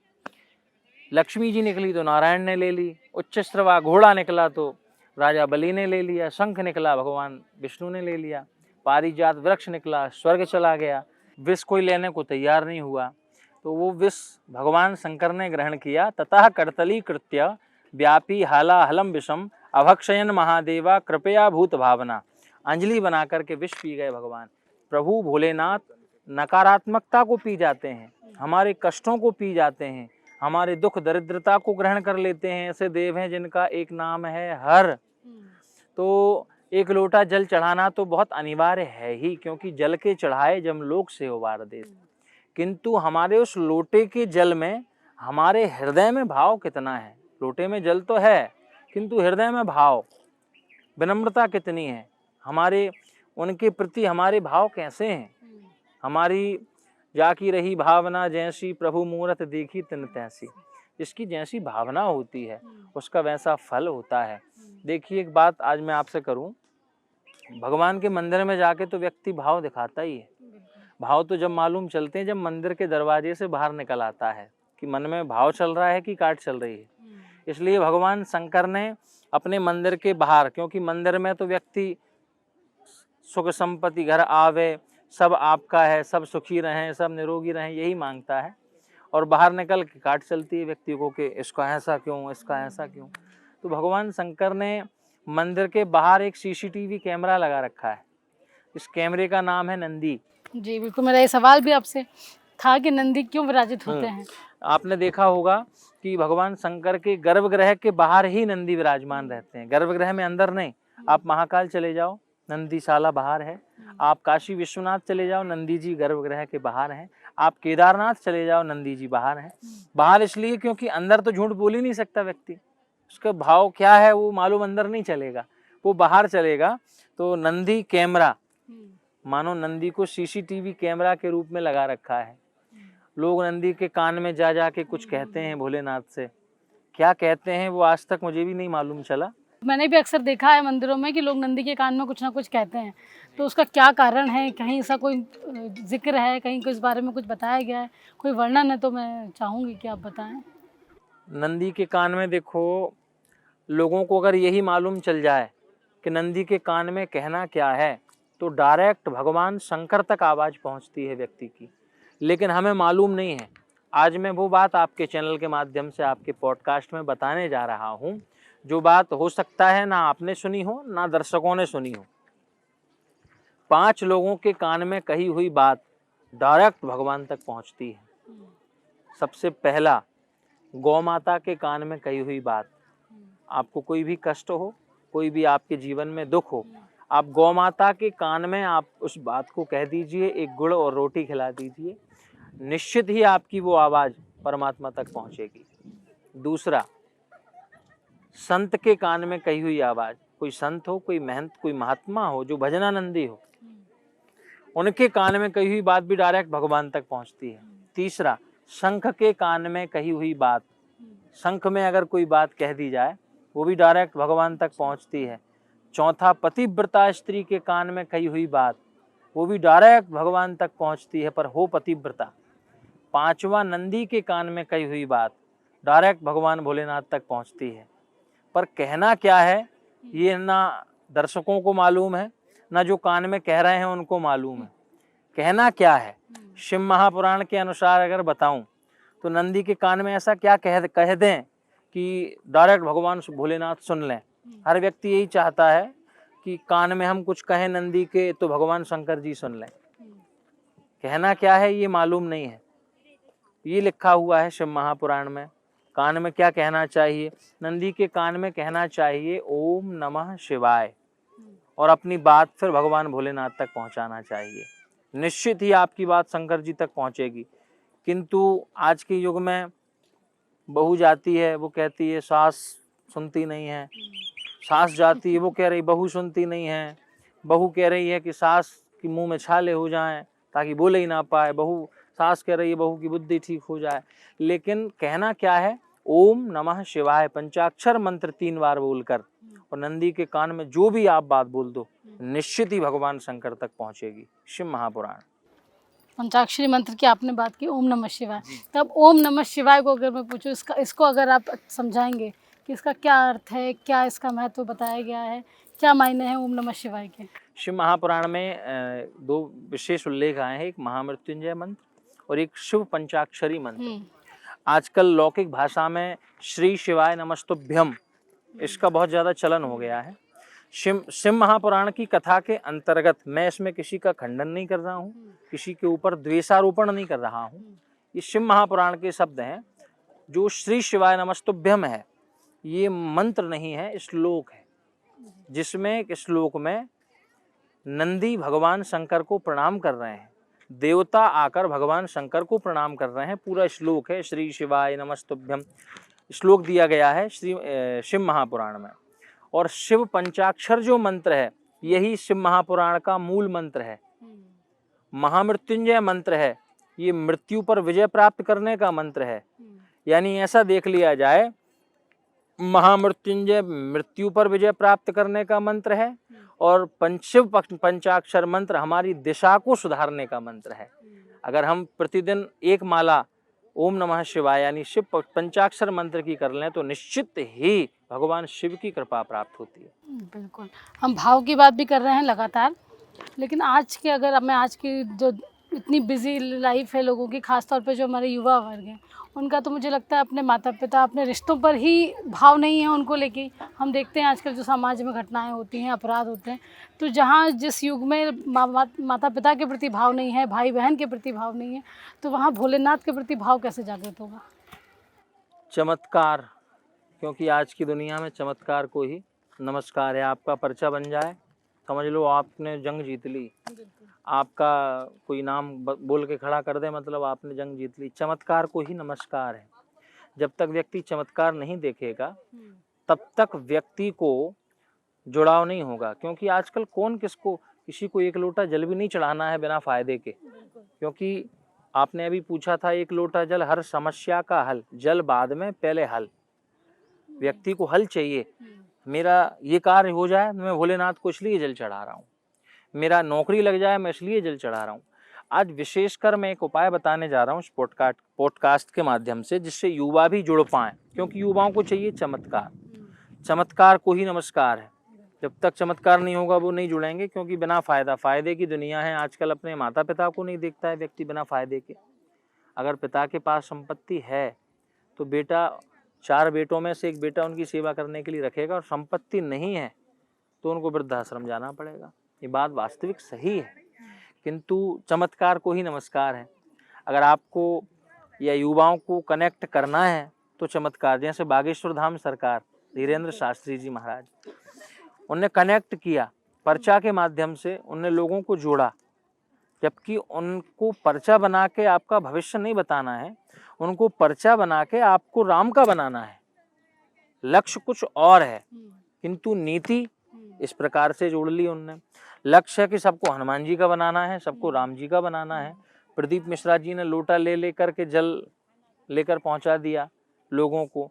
[SPEAKER 2] लक्ष्मी जी निकली तो नारायण ने ले ली, उच्चश्रवा घोड़ा निकला तो राजा बलि ने ले लिया, शंख निकला भगवान विष्णु ने ले लिया, पारिजात वृक्ष निकला स्वर्ग चला गया, विष कोई लेने को तैयार नहीं हुआ तो वो विष भगवान शंकर ने ग्रहण किया। ततः करतली कृत्य व्यापी हाला हलम विषम अभक्षयन महादेवा कृपया भूत भावना। अंजलि बना करके विष पी गए भगवान। प्रभु भोलेनाथ नकारात्मकता को पी जाते हैं, हमारे कष्टों को पी जाते हैं, हमारे दुख दरिद्रता को ग्रहण कर लेते हैं। ऐसे देव हैं जिनका एक नाम है हर। तो एक लोटा जल चढ़ाना तो बहुत अनिवार्य है ही, क्योंकि जल के चढ़ाए जमलोक से उबार देश। किंतु हमारे उस लोटे के जल में हमारे हृदय में भाव कितना है। लोटे में जल तो है किंतु हृदय में भाव, विनम्रता कितनी है, हमारे उनके प्रति हमारे भाव कैसे हैं। हमारी जाकी रही भावना जैसी प्रभु मूरत देखी तिन तैसी। जिसकी जैसी भावना होती है उसका वैसा फल होता है। देखिए एक बात आज मैं आपसे करूं, भगवान के मंदिर में जाके तो व्यक्ति भाव दिखाता ही है। भाव तो जब मालूम चलते हैं जब मंदिर के दरवाजे से बाहर निकल आता है कि मन में भाव चल रहा है कि काट चल रही है। इसलिए भगवान शंकर ने अपने मंदिर के बाहर, क्योंकि मंदिर में तो व्यक्ति सुख संपत्ति घर आवे, सब आपका है, सब सुखी रहें, सब निरोगी रहें, यही मांगता है। और बाहर निकल के काट चलती है व्यक्ति को कि इसका ऐसा क्यों, इसका ऐसा क्यों। तो भगवान शंकर ने मंदिर के बाहर एक सीसीटीवी कैमरा लगा रखा है। इस कैमरे का नाम है नंदी।
[SPEAKER 1] जी बिल्कुल, मेरा ये सवाल भी आपसे था कि नंदी क्यों विराजित होते हैं।
[SPEAKER 2] आपने देखा होगा कि भगवान शंकर के गर्भगृह के बाहर ही नंदी विराजमान रहते हैं, गर्भगृह में अंदर नहीं। आप महाकाल चले जाओ, नंदीशाला बाहर है। आप काशी विश्वनाथ चले जाओ, नंदी जी गर्भगृह के बाहर हैं। आप केदारनाथ चले जाओ, नंदी जी बाहर हैं। बाहर इसलिए क्योंकि अंदर तो झूठ बोल ही नहीं सकता व्यक्ति, उसका भाव क्या है वो मालूम अंदर नहीं चलेगा, वो बाहर चलेगा। तो नंदी कैमरा, मानो नंदी को सीसीटीवी कैमरा के रूप में लगा रखा है। लोग नंदी के कान में जा जा के कुछ कहते हैं भोलेनाथ से, क्या कहते हैं वो आज तक मुझे भी नहीं मालूम चला।
[SPEAKER 1] मैंने भी अक्सर देखा है मंदिरों में कि लोग नंदी के कान में कुछ ना कुछ कहते हैं, तो उसका क्या कारण है, कहीं ऐसा कोई जिक्र है, कहीं इस बारे में कुछ बताया गया है, कोई वर्णन है तो मैं चाहूँगी कि आप बताएं।
[SPEAKER 2] नंदी के कान में देखो, लोगों को अगर यही मालूम चल जाए कि नंदी के कान में कहना क्या है तो डायरेक्ट भगवान शंकर तक आवाज़ पहुंचती है व्यक्ति की, लेकिन हमें मालूम नहीं है। आज मैं वो बात आपके चैनल के माध्यम से आपके पॉडकास्ट में बताने जा रहा हूँ, जो बात हो सकता है ना आपने सुनी हो ना दर्शकों ने सुनी हो। 5 लोगों के कान में कही हुई बात डायरेक्ट भगवान तक पहुंचती है। सबसे पहला, गौ माता के कान में कही हुई बात। आपको कोई भी कष्ट हो, कोई भी आपके जीवन में दुख हो, आप गौ माता के कान में आप उस बात को कह दीजिए, एक गुड़ और रोटी खिला दीजिए, निश्चित ही आपकी वो आवाज़ परमात्मा तक पहुंचेगी। दूसरा, संत के कान में कही हुई आवाज़, कोई संत हो, कोई महंत, कोई महात्मा हो जो भजनानंदी हो, उनके कान में कही हुई बात भी डायरेक्ट भगवान तक पहुंचती है। तीसरा, शंख के कान में कही हुई बात, शंख में अगर कोई बात कह दी जाए वो भी डायरेक्ट भगवान तक पहुंचती है। चौथा, पतिव्रता स्त्री के कान में कही हुई बात, वो भी डायरेक्ट भगवान तक पहुंचती है, पर हो पतिव्रता। पांचवा, नंदी के कान में कही हुई बात डायरेक्ट भगवान भोलेनाथ तक पहुंचती है, पर कहना क्या है ये ना दर्शकों को मालूम है ना जो कान में कह रहे हैं उनको मालूम है। कहना क्या है, शिव महापुराण के अनुसार अगर बताऊं तो नंदी के कान में ऐसा क्या कह दें कि डायरेक्ट भगवान भोलेनाथ सुन लें। हर व्यक्ति यही चाहता है कि कान में हम कुछ कहें नंदी के तो भगवान शंकर जी सुन लें। कहना क्या है ये मालूम नहीं है। ये लिखा हुआ है शिव महापुराण में, कान में क्या कहना चाहिए। नंदी के कान में कहना चाहिए ओम नमः शिवाय, और अपनी बात फिर भगवान भोलेनाथ तक पहुंचाना चाहिए। निश्चित ही आपकी बात शंकर जी तक पहुंचेगी। किंतु आज के युग में बहू जाती है, वो कहती है सास सुनती नहीं है, सास जाती है, वो कह रही बहू सुनती नहीं है, बहू कह रही है कि सास की मुंह में छाले हो जाएं ताकि बोले ही ना पाए, बहू सास कह रही है बहू की बुद्धि ठीक हो जाए। लेकिन कहना क्या है, ओम नमः शिवाय पंचाक्षर मंत्र 3 बार बोलकर और नंदी के कान में जो भी आप बात बोल दो, निश्चित ही भगवान शंकर तक पहुंचेगी। शिव महापुराण।
[SPEAKER 1] पंचाक्षरी मंत्र की आपने बात की, ओम नमः शिवाय। तब ओम नमः शिवाय को अगर मैं पूछूं, इसको अगर आप समझाएंगे कि इसका क्या अर्थ है, क्या इसका महत्व बताया गया है, क्या मायने हैं ओम नमः शिवाय के?
[SPEAKER 2] शिव महापुराण में 2 विशेष उल्लेख आए हैं, एक महामृत्युंजय मंत्र और एक शिव पंचाक्षरी मंत्र। आजकल लौकिक भाषा में श्री शिवाय नमस्तुभ्यम, इसका बहुत ज़्यादा चलन हो गया है। शिव महापुराण की कथा के अंतर्गत मैं इसमें किसी का खंडन नहीं कर रहा हूँ, किसी के ऊपर द्वेषारोपण नहीं कर रहा हूँ। ये शिव महापुराण के शब्द हैं। जो श्री शिवाय नमस्तुभ्यम है, ये मंत्र नहीं है, श्लोक है, जिसमें एक श्लोक में नंदी भगवान शंकर को प्रणाम कर रहे हैं, देवता आकर भगवान शंकर को प्रणाम कर रहे हैं। पूरा श्लोक है श्री शिवाय नमस्तुभ्यम, श्लोक दिया गया है शिव महापुराण में। और शिव पंचाक्षर जो मंत्र है, यही शिव महापुराण का मूल मंत्र है। महामृत्युंजय मंत्र है, ये मृत्यु पर विजय प्राप्त करने का मंत्र है। यानी ऐसा देख लिया जाए, महामृत्युंजय मृत्यु पर विजय प्राप्त करने का मंत्र है और शिव पंचाक्षर मंत्र हमारी दिशा को सुधारने का मंत्र है। अगर हम प्रतिदिन एक माला ओम नमः शिवाय यानी शिव पंचाक्षर मंत्र की कर लें तो निश्चित ही भगवान शिव की कृपा प्राप्त होती है।
[SPEAKER 1] बिल्कुल, हम भाव की बात भी कर रहे हैं लगातार, लेकिन आज की जो इतनी बिजी लाइफ है लोगों की, खासतौर पे जो हमारे युवा वर्ग हैं, उनका तो मुझे लगता है अपने माता पिता, अपने रिश्तों पर ही भाव नहीं है उनको लेके। हम देखते हैं आजकल जो समाज में घटनाएं होती हैं, अपराध होते हैं, तो जहाँ जिस युग में माता पिता के प्रति भाव नहीं है, भाई बहन के प्रति भाव नहीं है, तो वहाँ भोलेनाथ के प्रति भाव कैसे जागृत होगा?
[SPEAKER 2] चमत्कार, क्योंकि आज की दुनिया में चमत्कार को ही नमस्कार है। आपका पर्चा बन जाए, समझ लो आपने जंग जीत ली। आपका कोई नाम बोल के खड़ा कर दे, मतलब आपने जंग जीत ली। चमत्कार को ही नमस्कार है। जब तक व्यक्ति चमत्कार नहीं देखेगा तब तक व्यक्ति को जुड़ाव नहीं होगा। क्योंकि आजकल कौन किसी को एक लोटा जल भी नहीं चढ़ाना है बिना फायदे के। क्योंकि आपने अभी पूछा था, एक लोटा जल हर समस्या का हल, जल बाद में पहले हल। व्यक्ति को हल चाहिए। मेरा ये कार्य हो जाए, मैं भोलेनाथ को इसलिए जल चढ़ा रहा हूँ। मेरा नौकरी लग जाए, मैं इसलिए जल चढ़ा रहा हूँ। आज विशेषकर मैं एक उपाय बताने जा रहा हूँ इस पॉडकास्ट के माध्यम से, जिससे युवा भी जुड़ पाएं। क्योंकि युवाओं को चाहिए चमत्कार। चमत्कार को ही नमस्कार है। जब तक चमत्कार नहीं होगा वो नहीं जुड़ेंगे, क्योंकि बिना फायदे की दुनिया है। आजकल अपने माता पिता को नहीं देखता है व्यक्ति बिना फायदे के। अगर पिता के पास संपत्ति है तो बेटा, 4 बेटों में से एक बेटा उनकी सेवा करने के लिए रखेगा, और संपत्ति नहीं है तो उनको वृद्धाश्रम जाना पड़ेगा। ये बात वास्तविक सही है, किंतु चमत्कार को ही नमस्कार है। अगर आपको या युवाओं को कनेक्ट करना है तो चमत्कार, जैसे बागेश्वर धाम सरकार धीरेन्द्र शास्त्री जी महाराज, उनने कनेक्ट किया पर्चा के माध्यम से, उनने लोगों को जोड़ा। जबकि उनको पर्चा बना के आपका भविष्य नहीं बताना है, उनको पर्चा बना के आपको राम का बनाना है। लक्ष्य कुछ और है, किंतु नीति इस प्रकार से जोड़ ली उनने। लक्ष्य है कि सबको हनुमान जी का बनाना है, सबको राम जी का बनाना है। प्रदीप मिश्रा जी ने लोटा लेकर के जल लेकर पहुंचा दिया लोगों को।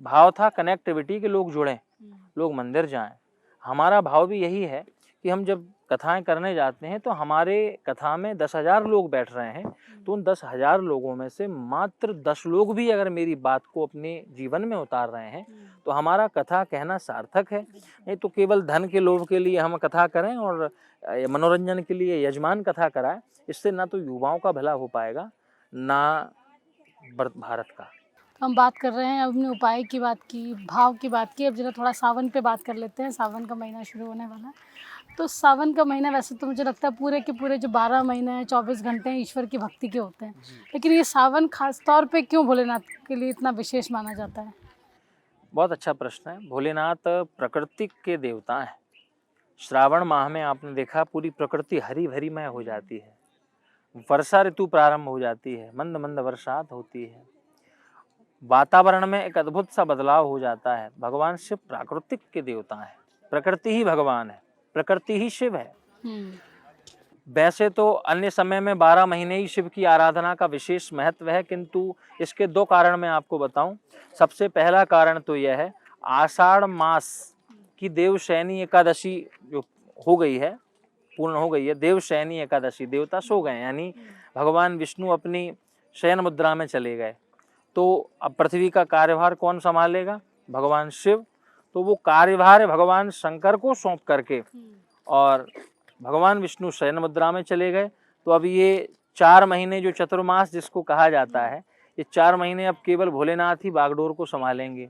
[SPEAKER 2] भाव था कनेक्टिविटी के, लोग जुड़ें, लोग मंदिर जाएं। हमारा भाव भी यही है कि हम जब कथाएं करने जाते हैं तो हमारे कथा में 10,000 लोग बैठ रहे हैं, तो उन 10,000 लोगों में से मात्र 10 लोग भी अगर मेरी बात को अपने जीवन में उतार रहे हैं तो हमारा कथा कहना सार्थक है। नहीं तो केवल धन के लोभ के लिए हम कथा करें और मनोरंजन के लिए यजमान कथा कराए, इससे ना तो युवाओं का भला हो पाएगा ना भारत का।
[SPEAKER 1] हम बात कर रहे हैं, अब हमने उपाय की बात की, भाव की बात की, अब जरा थोड़ा सावन पे बात कर लेते हैं। सावन का महीना शुरू होने वाला है, तो सावन का महीना वैसे तो मुझे लगता है पूरे के पूरे जो 12 महीने हैं, 24 घंटे हैं, ईश्वर की भक्ति के होते हैं। लेकिन ये सावन खास तौर पे क्यों भोलेनाथ के लिए इतना विशेष माना जाता है?
[SPEAKER 2] बहुत अच्छा प्रश्न है। भोलेनाथ प्रकृति के देवता हैं। श्रावण माह में आपने देखा पूरी प्रकृति हरी भरीमय हो जाती है, वर्षा ऋतु प्रारंभ हो जाती है, मंद मंद वर्षात होती है। वातावरण में एक अद्भुत सा बदलाव हो जाता है। भगवान शिव प्राकृतिक के देवता हैं, प्रकृति ही भगवान है, प्रकृति ही शिव है। वैसे तो अन्य समय में 12 महीने ही शिव की आराधना का विशेष महत्व है, किंतु इसके 2 कारण मैं आपको बताऊं। सबसे पहला कारण तो यह है, आषाढ़ मास की देवशयनी एकादशी जो हो गई है, पूर्ण हो गई है, देवशयनी एकादशी, देवता सो गए, यानी भगवान विष्णु अपनी शयन मुद्रा में चले गए। तो अब पृथ्वी का कार्यभार कौन संभालेगा? भगवान शिव। तो वो कार्यभार भगवान शंकर को सौंप करके और भगवान विष्णु शयन मुद्रा में चले गए। तो अब ये 4 महीने जो चतुर्मास जिसको कहा जाता है, ये 4 महीने अब केवल भोलेनाथ ही बागडोर को संभालेंगे।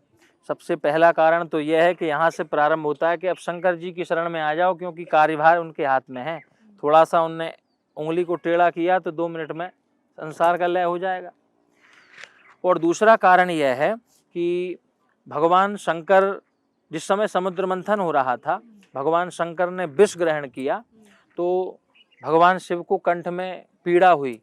[SPEAKER 2] सबसे पहला कारण तो यह है कि यहाँ से प्रारंभ होता है कि अब शंकर जी की शरण में आ जाओ, क्योंकि कार्यभार उनके हाथ में है। थोड़ा सा उनने उंगली को टेढ़ा किया तो 2 मिनट में संसार का लय हो जाएगा। और दूसरा कारण यह है कि भगवान शंकर जिस समय समुद्र मंथन हो रहा था, भगवान शंकर ने विष ग्रहण किया, तो भगवान शिव को कंठ में पीड़ा हुई।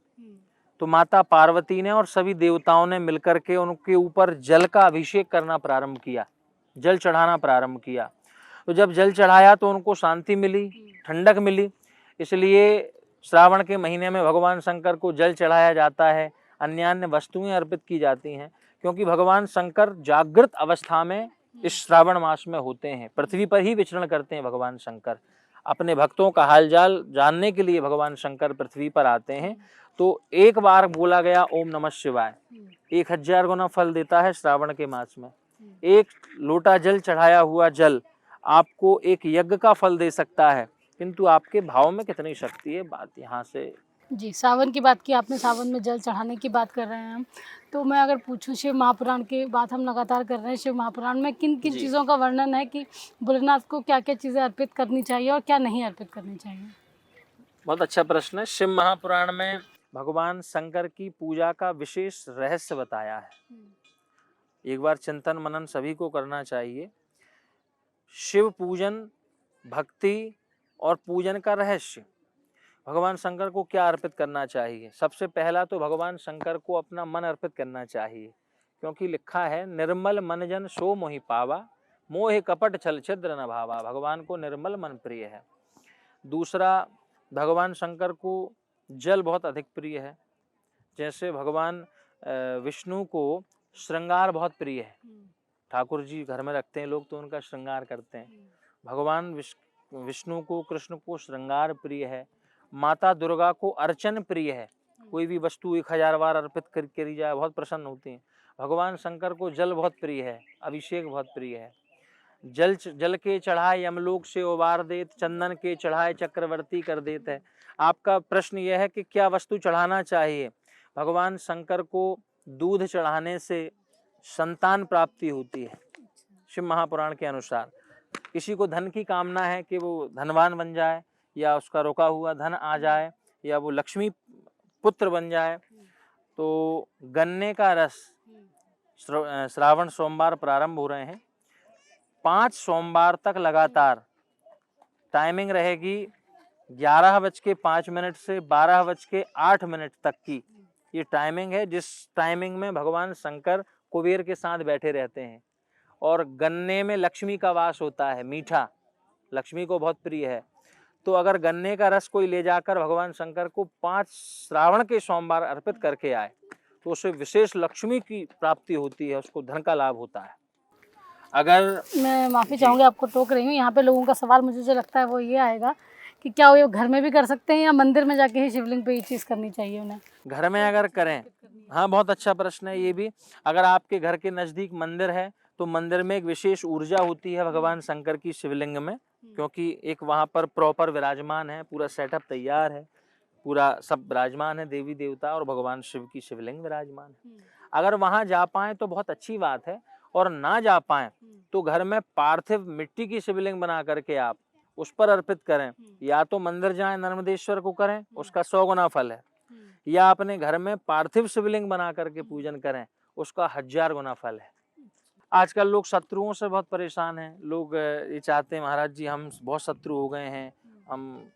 [SPEAKER 2] तो माता पार्वती ने और सभी देवताओं ने मिलकर के उनके ऊपर जल का अभिषेक करना प्रारंभ किया, जल चढ़ाना प्रारंभ किया। तो जब जल चढ़ाया तो उनको शांति मिली, ठंडक मिली। इसलिए श्रावण के महीने में भगवान शंकर को जल चढ़ाया जाता है, अन्य वस्तुएं अर्पित की जाती हैं, क्योंकि भगवान शंकर जागृत अवस्था में इस श्रावण मास में होते हैं, पृथ्वी पर ही विचरण करते हैं। भगवान शंकर अपने भक्तों का हालचाल जानने के लिए भगवान शंकर पृथ्वी पर आते हैं। तो एक बार बोला गया ओम नमः शिवाय 1000 गुना फल देता है श्रावण के मास में। एक लोटा जल चढ़ाया हुआ जल आपको एक यज्ञ का फल दे सकता है, किंतु आपके भाव में कितनी शक्ति है, बात यहाँ से।
[SPEAKER 1] जी, सावन की बात की आपने, सावन में जल चढ़ाने की बात कर रहे हैं हम। तो मैं अगर पूछूं, शिव महापुराण की बात हम लगातार कर रहे हैं, शिव महापुराण में किन किन चीज़ों का वर्णन है कि भोलेनाथ को क्या क्या चीज़ें अर्पित करनी चाहिए और क्या नहीं अर्पित करनी चाहिए?
[SPEAKER 2] बहुत अच्छा प्रश्न है। शिव महापुराण में भगवान शंकर की पूजा का विशेष रहस्य बताया है। एक बार चिंतन मनन सभी को करना चाहिए। शिव पूजन, भक्ति और पूजन का रहस्य, भगवान शंकर को क्या अर्पित करना चाहिए? सबसे पहला तो भगवान शंकर को अपना मन अर्पित करना चाहिए, क्योंकि लिखा है निर्मल मन जन सो मोहि पावा, मोह कपट छल छिद्र न भावा। भगवान को निर्मल मन प्रिय है। दूसरा, भगवान शंकर को जल बहुत अधिक प्रिय है। जैसे भगवान विष्णु को श्रृंगार बहुत प्रिय है, ठाकुर जी घर में रखते हैं लोग तो उनका श्रृंगार करते हैं। भगवान विष्णु को, कृष्ण को श्रृंगार प्रिय है। माता दुर्गा को अर्चन प्रिय है, कोई भी वस्तु 1000 बार अर्पित करी जाए बहुत प्रसन्न होती हैं। भगवान शंकर को जल बहुत प्रिय है, अभिषेक बहुत प्रिय है। जल के चढ़ाए यमलोक से उबार देत, चंदन के चढ़ाए चक्रवर्ती कर देत है। आपका प्रश्न यह है कि क्या वस्तु चढ़ाना चाहिए? भगवान शंकर को दूध चढ़ाने से संतान प्राप्ति होती है शिव महापुराण के अनुसार। किसी को धन की कामना है कि वो धनवान बन जाए, या उसका रोका हुआ धन आ जाए, या वो लक्ष्मी पुत्र बन जाए, तो गन्ने का रस, श्रावण सोमवार प्रारंभ हो रहे हैं, 5 सोमवार तक लगातार टाइमिंग रहेगी 11:05 से 12:08 तक की ये टाइमिंग है, जिस टाइमिंग में भगवान शंकर कुबेर के साथ बैठे रहते हैं। और गन्ने में लक्ष्मी का वास होता है, मीठा, लक्ष्मी को बहुत प्रिय है। तो अगर गन्ने का रस कोई ले जाकर भगवान शंकर को 5 श्रावण के सोमवार अर्पित करके आए तो उसे विशेष लक्ष्मी की प्राप्ति होती है, उसको धन का लाभ होता है। अगर मैं
[SPEAKER 1] माफ़ी चाहूँगी, आपको टोक रही हूँ, यहाँ पे लोगों का सवाल मुझे जो लगता है वो ये आएगा कि क्या वो घर में भी कर सकते हैं या मंदिर में जाके ही शिवलिंग पे ये चीज़ करनी चाहिए उन्हें?
[SPEAKER 2] घर में अगर करें, हाँ बहुत अच्छा प्रश्न है ये भी। अगर आपके घर के नज़दीक मंदिर है तो मंदिर में एक विशेष ऊर्जा होती है भगवान शंकर की शिवलिंग में, क्योंकि एक वहाँ पर प्रॉपर विराजमान है, पूरा सेटअप तैयार है, पूरा सब विराजमान है, देवी देवता और भगवान शिव की शिवलिंग विराजमान है। अगर वहाँ जा पाएँ तो बहुत अच्छी बात है, और ना जा पाएँ तो घर में पार्थिव मिट्टी की शिवलिंग बना करके आप उस पर अर्पित करें। या तो मंदिर जाएं, नर्मदेश्वर को करें, उसका 100 गुना फल है, या अपने घर में पार्थिव शिवलिंग बना करके पूजन करें, उसका 1000 गुना फल है। आजकल लोग शत्रुओं से बहुत परेशान हैं। लोग ये चाहते हैं महाराज जी हम बहुत शत्रु हो गए हैं, हम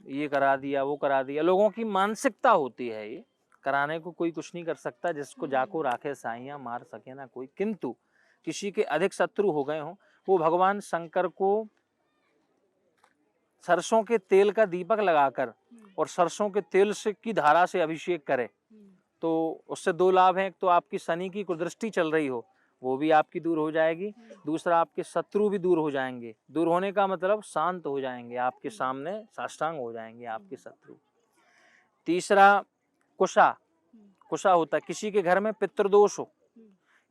[SPEAKER 2] ये करा दिया वो करा दिया। लोगों की मानसिकता होती है ये, कराने को कोई कुछ नहीं कर सकता, जिसको जाको राखे साइयां मार सके ना कोई। किंतु किसी के अधिक शत्रु हो गए हों, वो भगवान शंकर को सरसों के तेल का दीपक लगाकर और सरसों के तेल से की धारा से अभिषेक करे, तो उससे दो लाभ हैं। एक तो आपकी शनि की कुदृष्टि चल रही हो, वो भी आपकी दूर हो जाएगी। दूसरा, आपके शत्रु भी दूर हो जाएंगे। दूर होने का मतलब शांत हो जाएंगे, आपके सामने साष्टांग हो जाएंगे आपके शत्रु। तीसरा, कुशा। कुशा होता है किसी के घर में पितृदोष हो,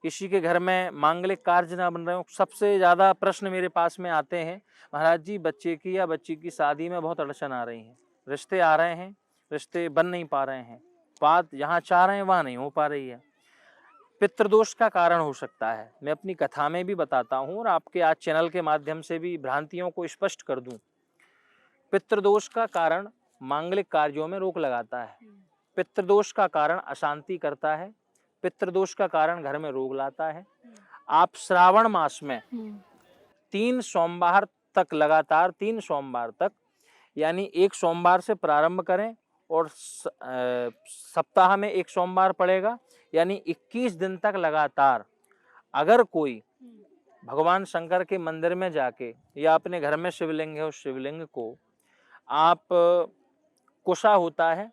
[SPEAKER 2] किसी के घर में मांगलिक कार्य ना बन रहे हो। सबसे ज्यादा प्रश्न मेरे पास में आते हैं, महाराज जी बच्चे की या बच्ची की शादी में बहुत अड़चन आ रही है, रिश्ते आ रहे हैं, रिश्ते बन नहीं पा रहे हैं, बात यहाँ चाह रहे हैं वहाँ नहीं हो पा रही है। पितृदोष का कारण हो सकता है। मैं अपनी कथा में भी बताता हूँ और आपके आज चैनल के माध्यम से भी भ्रांतियों को स्पष्ट कर दूं। पितृदोष का कारण मांगलिक कार्यों में रोक लगाता है, पितृदोष का कारण अशांति करता है, पितृदोष का कारण घर में रोग लाता है। आप श्रावण मास में 3 सोमवार तक, लगातार 3 सोमवार तक, यानी एक सोमवार से प्रारंभ करें और सप्ताह में एक सोमवार पड़ेगा, यानी 21 दिन तक लगातार अगर कोई भगवान शंकर के मंदिर में जाके या अपने घर में शिवलिंग है उस शिवलिंग को आप, कुशा होता है,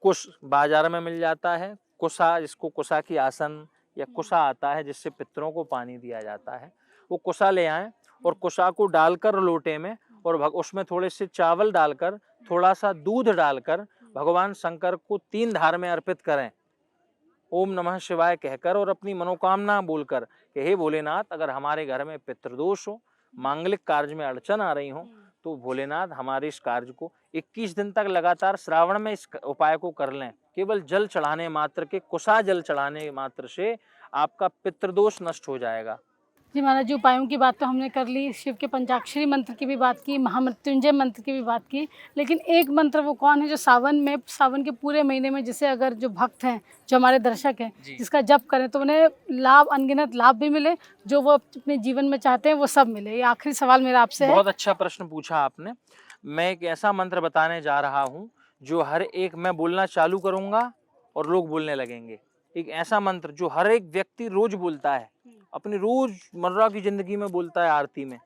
[SPEAKER 2] कुश बाजार में मिल जाता है, कुशा जिसको कुशा की आसन या कुशा आता है जिससे पितरों को पानी दिया जाता है, वो कुशा ले आएं और कुशा को डालकर लोटे में और उसमें थोड़े से चावल डालकर, थोड़ा सा दूध डालकर भगवान शंकर को 3 धार में अर्पित करें, ओम नमः शिवाय कहकर और अपनी मनोकामना बोलकर कि हे भोलेनाथ, अगर हमारे घर में पितृदोष हो, मांगलिक कार्य में अड़चन आ रही हो, तो भोलेनाथ हमारे इस कार्य को 21 दिन तक लगातार श्रावण में इस उपाय को कर लें। केवल जल चढ़ाने मात्र के, कुशा जल चढ़ाने मात्र से आपका पितृदोष नष्ट हो जाएगा।
[SPEAKER 1] जी महाराज जी, उपायों की बात तो हमने कर ली, शिव के पंचाक्षरी मंत्र की भी बात की, महामृत्युंजय मंत्र की भी बात की, लेकिन एक मंत्र वो कौन है जो सावन के पूरे महीने में, जिसे अगर जो भक्त हैं, जो हमारे दर्शक हैं, जिसका जप करें तो उन्हें लाभ, अनगिनत लाभ भी मिले, जो वो अपने जीवन में चाहते हैं वो सब मिले। ये आखिरी सवाल मेरा आपसे है।
[SPEAKER 2] बहुत अच्छा प्रश्न पूछा आपने। मैं एक ऐसा मंत्र बताने जा रहा हूँ जो हर एक, मैं बोलना चालू करूंगा और लोग बोलने लगेंगे। एक ऐसा मंत्र जो हर एक व्यक्ति रोज बोलता है, अपनी रोजमर्रा की जिंदगी में बोलता है, आरती में।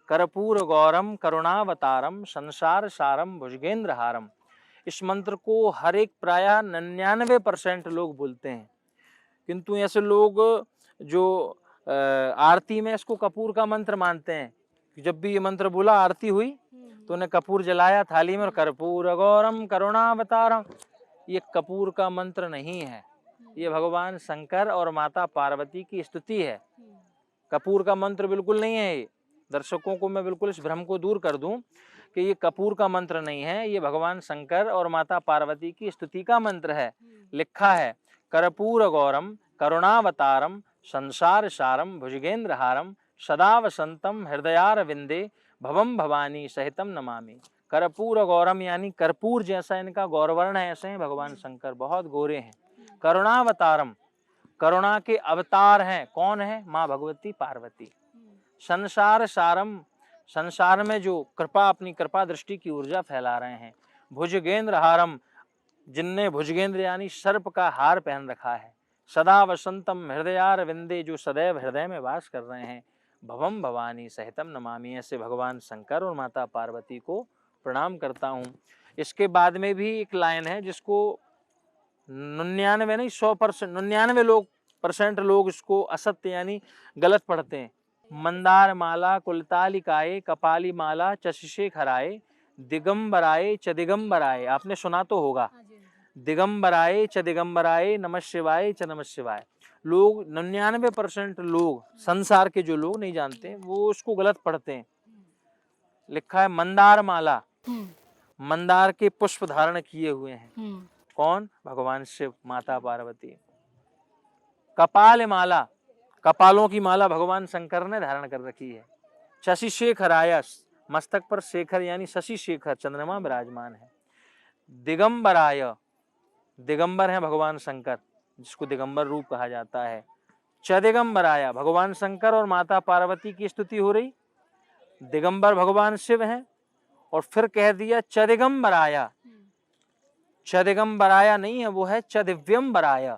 [SPEAKER 2] कर्पूर गौरम करुणावतारम संसार सारम भुजगेंद्र हारम। इस मंत्र को हर एक प्रायः 99% लोग बोलते हैं, किंतु ऐसे लोग जो आरती में इसको कपूर का मंत्र मानते हैं कि जब भी ये मंत्र बोला, आरती हुई तो उन्हें कपूर जलाया थाली में और कर्पूर गौरम करुणावतारम। ये कपूर का मंत्र नहीं है, ये भगवान शंकर और माता पार्वती की स्तुति है। कपूर का मंत्र बिल्कुल नहीं है ये। दर्शकों को मैं बिल्कुल इस भ्रम को दूर कर दूं कि ये कपूर का मंत्र नहीं है, ये भगवान शंकर और माता पार्वती की स्तुति का मंत्र है। लिखा है, कर्पूर गौरम करुणावतारम संसार सारम भुजगेंद्र हारम सदा वसंतम हृदयारविंदे भवम भवानी सहितम नमामि। कर्पूर गौरम यानी कर्पूर जैसा इनका गौरवर्ण है, ऐसे हैं भगवान शंकर, बहुत गोरे हैं। करुणावतारम, करुणा के अवतार हैं। कौन है? माँ भगवती पार्वती। संसार सारम, संसार में जो कृपा, अपनी कृपा दृष्टि की ऊर्जा फैला रहे हैं। भुजगेंद्र हारम, जिनने भुजगेंद्र यानी सर्प का हार पहन रखा है। सदा वसंतम हृदयारविंदे, जो सदैव हृदय में वास कर रहे हैं। भवम भवानी सहितम नमामि, ऐसे भगवान शंकर और माता पार्वती को प्रणाम करता हूँ। इसके बाद में भी एक लाइन है जिसको 99 नहीं 100%, 99% लोग इसको असत्य यानी गलत पढ़ते हैं। मंदार माला कुलतालिकाए कपाली माला चशिशे खराए दिगंबराए च दिगंबराए। आपने सुना तो होगा, दिगंबराए च दिगंबराए नमः शिवाय च नमः शिवाय। लोग 99% लोग, संसार के जो लोग नहीं जानते, वो उसको गलत पढ़ते हैं। लिखा है मंदार माला, मंदार के पुष्प धारण किए हुए हैं। कौन? भगवान शिव, माता पार्वती। कपाल माला, कपालों की माला भगवान शंकर ने धारण कर रखी है। शशि शेखराय, मस्तक पर शेखर यानी शशि शेखर चंद्रमा विराजमान है। दिगंबराय, दिगंबर है भगवान शंकर, जिसको दिगंबर रूप कहा जाता है। च दिगंबराय, भगवान शंकर और माता पार्वती की स्तुति हो रही। दिगंबर भगवान शिव हैं और फिर कह दिया च दिगंबराय, च दिगंबराय नहीं है, वो है च दिव्यंबराय।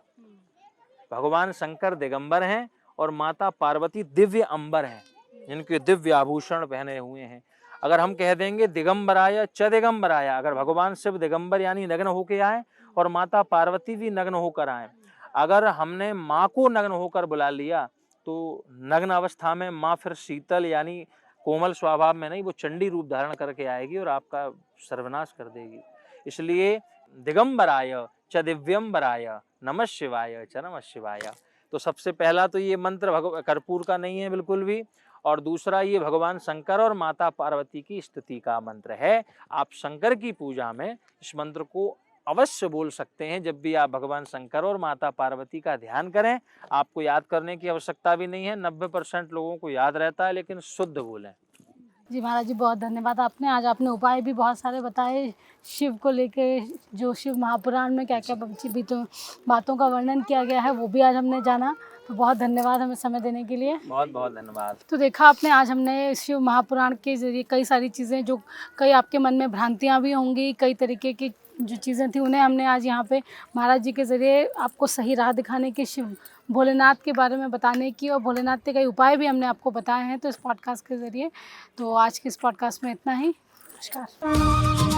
[SPEAKER 2] भगवान शंकर दिगंबर हैं और माता पार्वती दिव्य अंबर हैं, जिनके दिव्य आभूषण पहने हुए हैं। अगर हम कह देंगे दिगंबराय च दिगंबराय, अगर भगवान शिव दिगंबर यानी नग्न होके आए और माता पार्वती भी नग्न होकर आए, अगर हमने माँ को नग्न होकर बुला लिया तो नग्न अवस्था में माँ फिर शीतल यानी कोमल स्वभाव में नहीं, वो चंडी रूप धारण करके आएगी और आपका सर्वनाश कर देगी। इसलिए दिगंबराय च दिव्यंबराय नमः शिवाय च नमः शिवाय। तो सबसे पहला तो ये मंत्र कर्पूर का नहीं है बिल्कुल भी, और दूसरा ये भगवान शंकर और माता पार्वती की स्तुति का मंत्र है। आप शंकर की पूजा में इस मंत्र को अवश्य बोल सकते हैं। जब भी आप भगवान शंकर और माता पार्वती का ध्यान करें, आपको याद करने की आवश्यकता भी नहीं है। 90% लोगों को याद रहता है, लेकिन शुद्ध बोलें।
[SPEAKER 1] जी महाराज जी, बहुत धन्यवाद। आपने उपाय भी बहुत सारे बताए शिव को लेके, जो शिव महापुराण में क्या क्या बातों का वर्णन किया गया है वो भी आज हमने जाना। तो बहुत धन्यवाद हमें समय देने के लिए।
[SPEAKER 2] बहुत बहुत धन्यवाद।
[SPEAKER 1] तो देखा आपने, आज हमने शिव महापुराण के जरिए कई सारी चीज़ें, जो कई आपके मन में भ्रांतियाँ भी होंगी, कई तरीके की जो चीज़ें थी उन्हें हमने आज यहाँ पे महाराज जी के ज़रिए आपको सही राह दिखाने की, शिव भोलेनाथ के बारे में बताने की, और भोलेनाथ के कई उपाय भी हमने आपको बताए हैं तो इस पॉडकास्ट के ज़रिए। तो आज के इस पॉडकास्ट में इतना ही। नमस्कार।